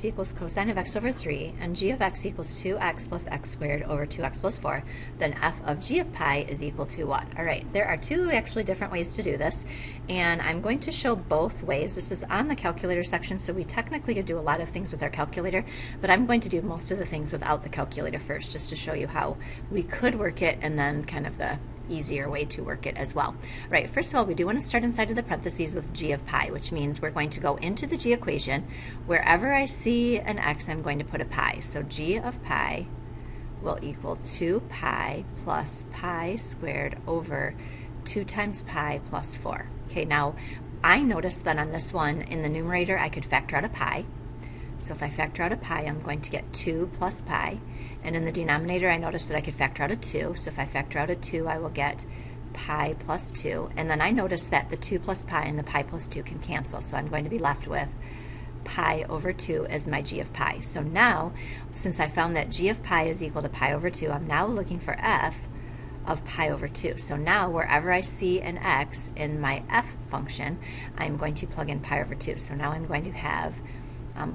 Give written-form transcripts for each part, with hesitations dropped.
equals cosine of x over 3 and g of x equals 2x plus x squared over 2x plus 4, then f of g of pi is equal to what? All right, there are two actually different ways to do this, and I'm going to show both ways. This is on the calculator section, so we technically could do a lot of things with our calculator, but I'm going to do most of the things without the calculator first, just to show you how we could work it and then kind of the easier way to work it as well. Right, first of all, we do want to start inside of the parentheses with g of pi, which means we're going to go into the g equation. Wherever I see an x, I'm going to put a pi. So g of pi will equal 2 pi plus pi squared over 2 times pi plus 4. Okay, now I noticed that on this one, in the numerator, I could factor out a pi. So if I factor out a pi, I'm going to get 2 plus pi. And in the denominator, I noticed that I could factor out a 2. So if I factor out a 2, I will get pi plus 2. And then I noticed that the 2 plus pi and the pi plus 2 can cancel. So I'm going to be left with pi over 2 as my g of pi. So now, since I found that g of pi is equal to pi over 2, I'm now looking for f of pi over 2. So now wherever I see an x in my f function, I'm going to plug in pi over 2. So now I'm going to have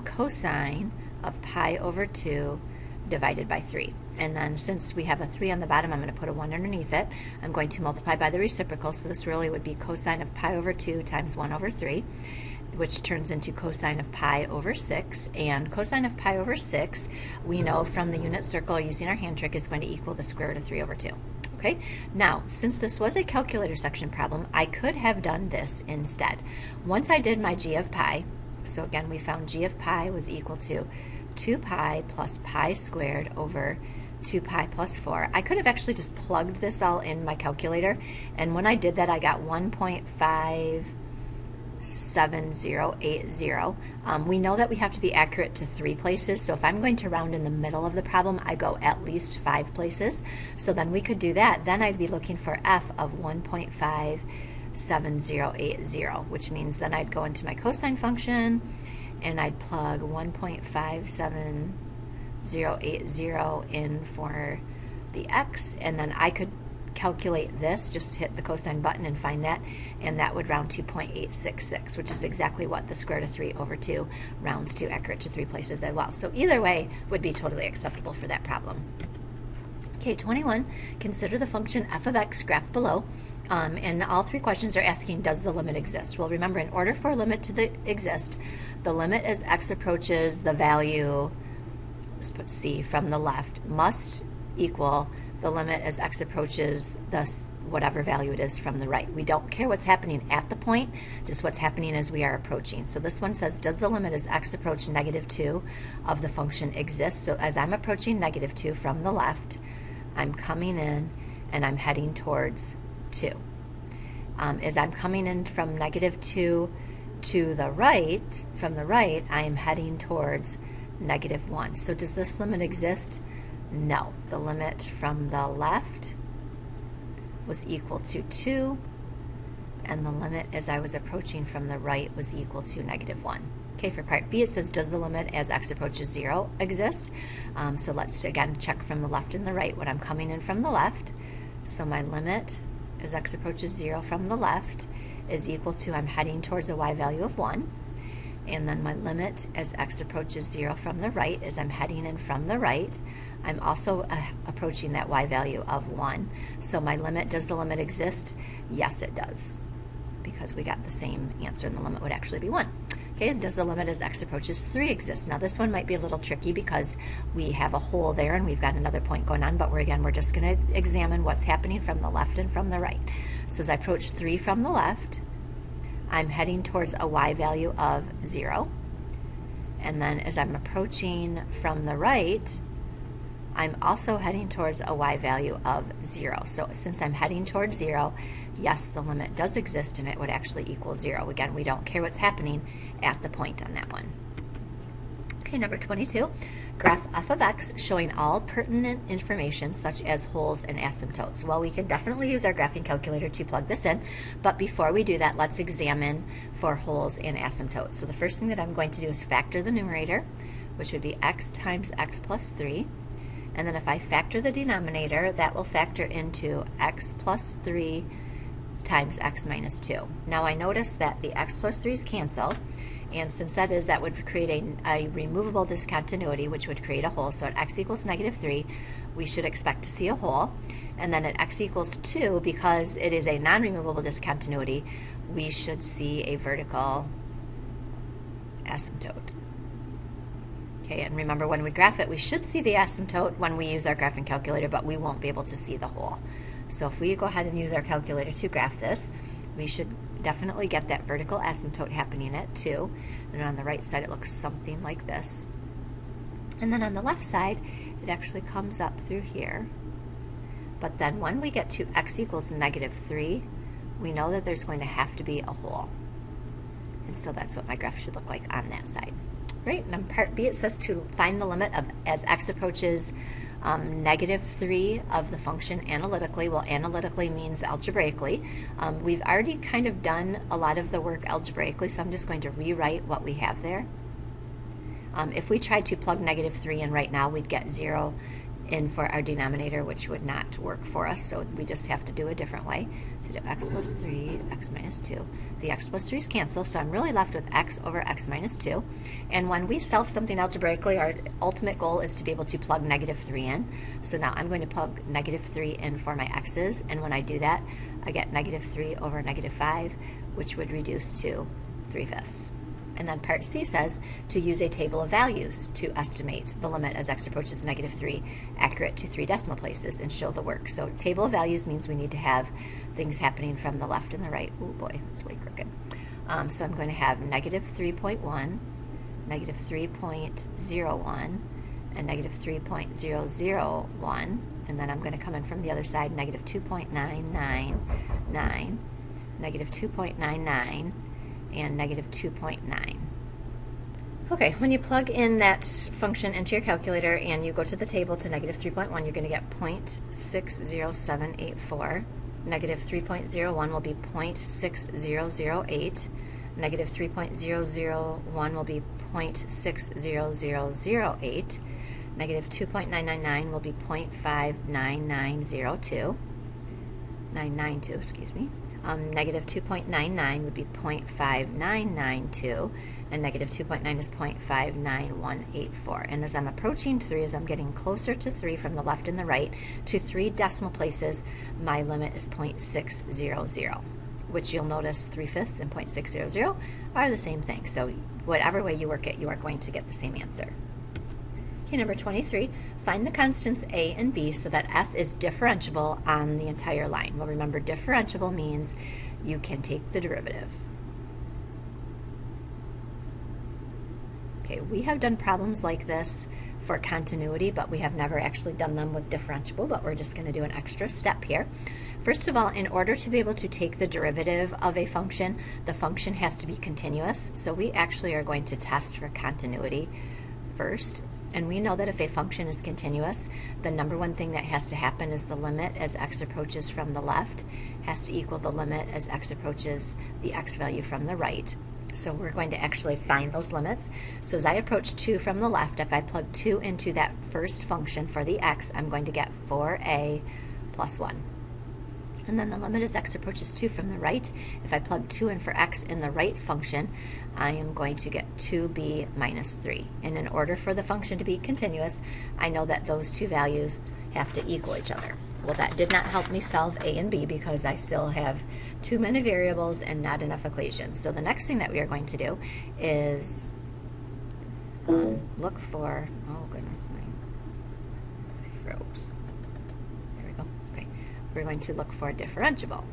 cosine of pi over 2 divided by 3. And then since we have a 3 on the bottom, I'm going to put a 1 underneath it. I'm going to multiply by the reciprocal, so this really would be cosine of pi over 2 times 1 over 3, which turns into cosine of pi over 6. And cosine of pi over 6, we know from the unit circle using our hand trick, is going to equal the square root of 3 over 2. Okay, now since this was a calculator section problem, I could have done this instead. Once I did my g of pi, so again we found g of pi was equal to 2 pi plus pi squared over 2 pi plus 4. I could have actually just plugged this all in my calculator, and when I did that I got 1.57080. We know that we have to be accurate to 3 places, so if I'm going to round in the middle of the problem, I go at least 5 places. So then we could do that. Then I'd be looking for f of 1.57080, which means then I'd go into my cosine function and I'd plug 1.57080 in for the x, and then I could calculate this, just hit the cosine button and find that, and that would round to 0.866, which is exactly what the square root of 3 over 2 rounds to, accurate to 3 places as well. So either way would be totally acceptable for that problem. Okay, 21, consider the function f of x graphed below. And all 3 questions are asking, does the limit exist? Well, remember, in order for a limit to exist, the limit as x approaches the value, let's put c, from the left, must equal the limit as x approaches the whatever value it is from the right. We don't care what's happening at the point, just what's happening as we are approaching. So this one says, does the limit as x approach -2 of the function exist? So as I'm approaching -2 from the left, I'm coming in and I'm heading towards 2. As I'm coming in from -2 to the right, from the right, I am heading towards -1. So does this limit exist? No. The limit from the left was equal to 2, and the limit as I was approaching from the right was equal to -1. Okay, for part B, it says, does the limit as x approaches 0 exist? So let's again check from the left and the right what I'm coming in from the left. So my limit as x approaches 0 from the left is equal to, I'm heading towards a y value of 1. And then my limit as x approaches 0 from the right is I'm heading in from the right. I'm also approaching that y value of 1. So my limit, does the limit exist? Yes, it does, because we got the same answer, and the limit would actually be 1. Okay, does the limit as x approaches 3 exist? Now this one might be a little tricky because we have a hole there and we've got another point going on, but we're just going to examine what's happening from the left and from the right. So as I approach 3 from the left, I'm heading towards a y value of 0. And then as I'm approaching from the right, I'm also heading towards a y value of 0. So since I'm heading towards 0, yes, the limit does exist and it would actually equal 0. Again, we don't care what's happening at the point on that one. Okay, number 22, graph f of x showing all pertinent information such as holes and asymptotes. Well, we can definitely use our graphing calculator to plug this in, but before we do that, let's examine for holes and asymptotes. So the first thing that I'm going to do is factor the numerator, which would be x times x plus 3. And then if I factor the denominator, that will factor into x plus 3 times x minus 2. Now I notice that the x plus 3's cancel, And since that would create a removable discontinuity, which would create a hole. So at x equals -3, we should expect to see a hole. And then at x equals 2, because it is a non-removable discontinuity, we should see a vertical asymptote. Okay, and remember, when we graph it, we should see the asymptote when we use our graphing calculator, but we won't be able to see the hole. So if we go ahead and use our calculator to graph this, we should definitely get that vertical asymptote happening at 2. And on the right side, it looks something like this. And then on the left side, it actually comes up through here. But then when we get to x equals -3, we know that there's going to have to be a hole. And so that's what my graph should look like on that side. Right, and on part B it says to find the limit of as x approaches -3 of the function analytically. Well, analytically means algebraically. We've already kind of done a lot of the work algebraically, so I'm just going to rewrite what we have there. If we tried to plug -3 in right now, we'd get 0 in for our denominator, which would not work for us, so we just have to do a different way. So do x plus 3, x minus 2. The x plus 3's cancel, so I'm really left with x over x minus 2. And when we solve something algebraically, our ultimate goal is to be able to plug -3 in. So now I'm going to plug -3 in for my x's, and when I do that, I get -3 over -5, which would reduce to 3/5. And then part C says to use a table of values to estimate the limit as x approaches -3 accurate to 3 decimal places and show the work. So table of values means we need to have things happening from the left and the right. Oh boy, that's way crooked. So I'm going to have -3.1, -3.01, and -3.001. And then I'm going to come in from the other side, -2.999, -2.99, and -2.9. Okay, when you plug in that function into your calculator and you go to the table to -3.1, you're going to get 0.60784. -3.01 will be 0.6008. -3.001 will be 0.60008. -2.999 will be 0.59902. 992, excuse me. -2.99 would be 0.5992, and -2.9 is 0.59184. And as I'm approaching 3, as I'm getting closer to 3 from the left and the right, to 3 decimal places, my limit is 0.600, which you'll notice 3/5 and 0.600 are the same thing. So whatever way you work it, you are going to get the same answer. Okay, number 23, find the constants a and b so that f is differentiable on the entire line. Well, remember, differentiable means you can take the derivative. Okay, we have done problems like this for continuity, but we have never actually done them with differentiable, but we're just going to do an extra step here. First of all, in order to be able to take the derivative of a function, the function has to be continuous. So we actually are going to test for continuity first. And we know that if a function is continuous, the number one thing that has to happen is the limit as x approaches from the left has to equal the limit as x approaches the x value from the right. So we're going to actually find those limits. So as I approach 2 from the left, if I plug 2 into that first function for the x, I'm going to get 4a plus 1. And then the limit as x approaches 2 from the right, if I plug 2 in for x in the right function, I am going to get 2b minus 3. And in order for the function to be continuous, I know that those two values have to equal each other. Well, that did not help me solve a and b because I still have too many variables and not enough equations. So the next thing that we are going to do is look for, oh goodness, I froze. There we go. Okay, we're going to look for differentiable.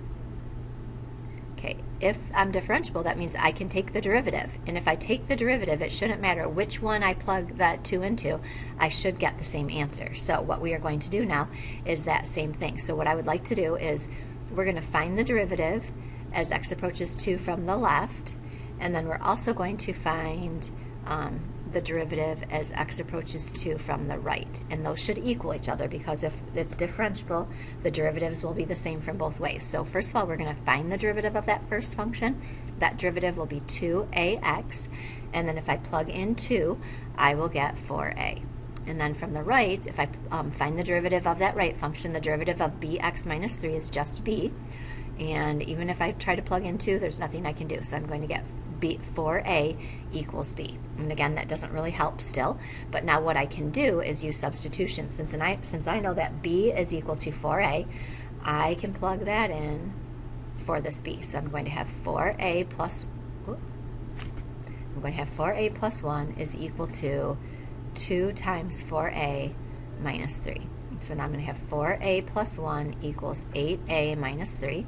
Okay, if I'm differentiable, that means I can take the derivative. And if I take the derivative, it shouldn't matter which one I plug that 2 into, I should get the same answer. So what we are going to do now is that same thing. So what I would like to do is we're going to find the derivative as x approaches 2 from the left, and then we're also going to find the derivative as x approaches 2 from the right. And those should equal each other because if it's differentiable, the derivatives will be the same from both ways. So first of all, we're going to find the derivative of that first function. That derivative will be 2ax, and then if I plug in 2, I will get 4a. And then from the right, if I find the derivative of that right function, the derivative of bx minus 3 is just b. And even if I try to plug in 2, there's nothing I can do. So I'm going to get B, 4a equals b. And again, that doesn't really help still, but now what I can do is use substitution. Since I know that b is equal to 4a, I can plug that in for this b. So I'm going to have 4a plus 1 is equal to 2 times 4a minus 3. So now I'm going to have 4a plus 1 equals 8a minus 3.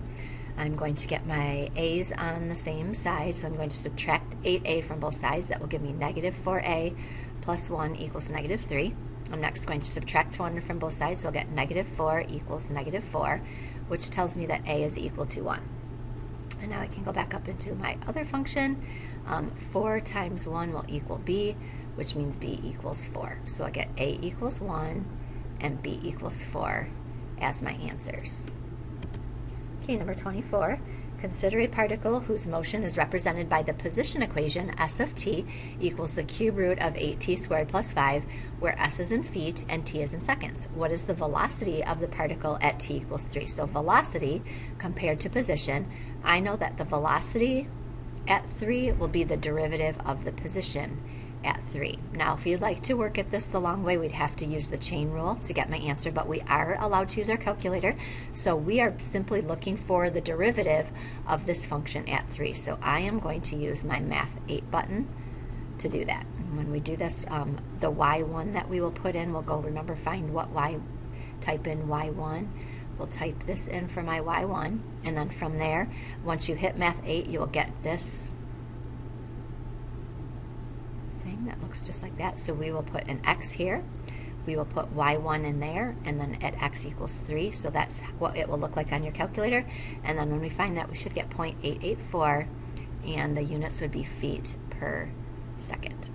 I'm going to get my a's on the same side, so I'm going to subtract 8a from both sides. That will give me negative 4a plus 1 equals negative 3. I'm next going to subtract 1 from both sides, so I'll get negative 4 equals negative 4, which tells me that a is equal to 1. And now I can go back up into my other function. 4 times 1 will equal b, which means b equals 4. So I get a equals 1 and b equals 4 as my answers. Okay, number 24. Consider a particle whose motion is represented by the position equation s of t equals the cube root of 8t squared plus 5, where s is in feet and t is in seconds. What is the velocity of the particle at t equals 3? So velocity compared to position, I know that the velocity at 3 will be the derivative of the position at 3. Now, if you'd like to work at this the long way, we'd have to use the chain rule to get my answer, but we are allowed to use our calculator, so we are simply looking for the derivative of this function at 3. So I am going to use my Math 8 button to do that. And when we do this, the y1 that we will put in, we'll go, remember, find what y, type in y1. We'll type this in for my y1, and then from there, once you hit Math 8, you will get this that looks just like that. So we will put an x here, we will put y1 in there, and then at x equals 3, so that's what it will look like on your calculator. And then when we find that, we should get 0.884, and the units would be feet per second.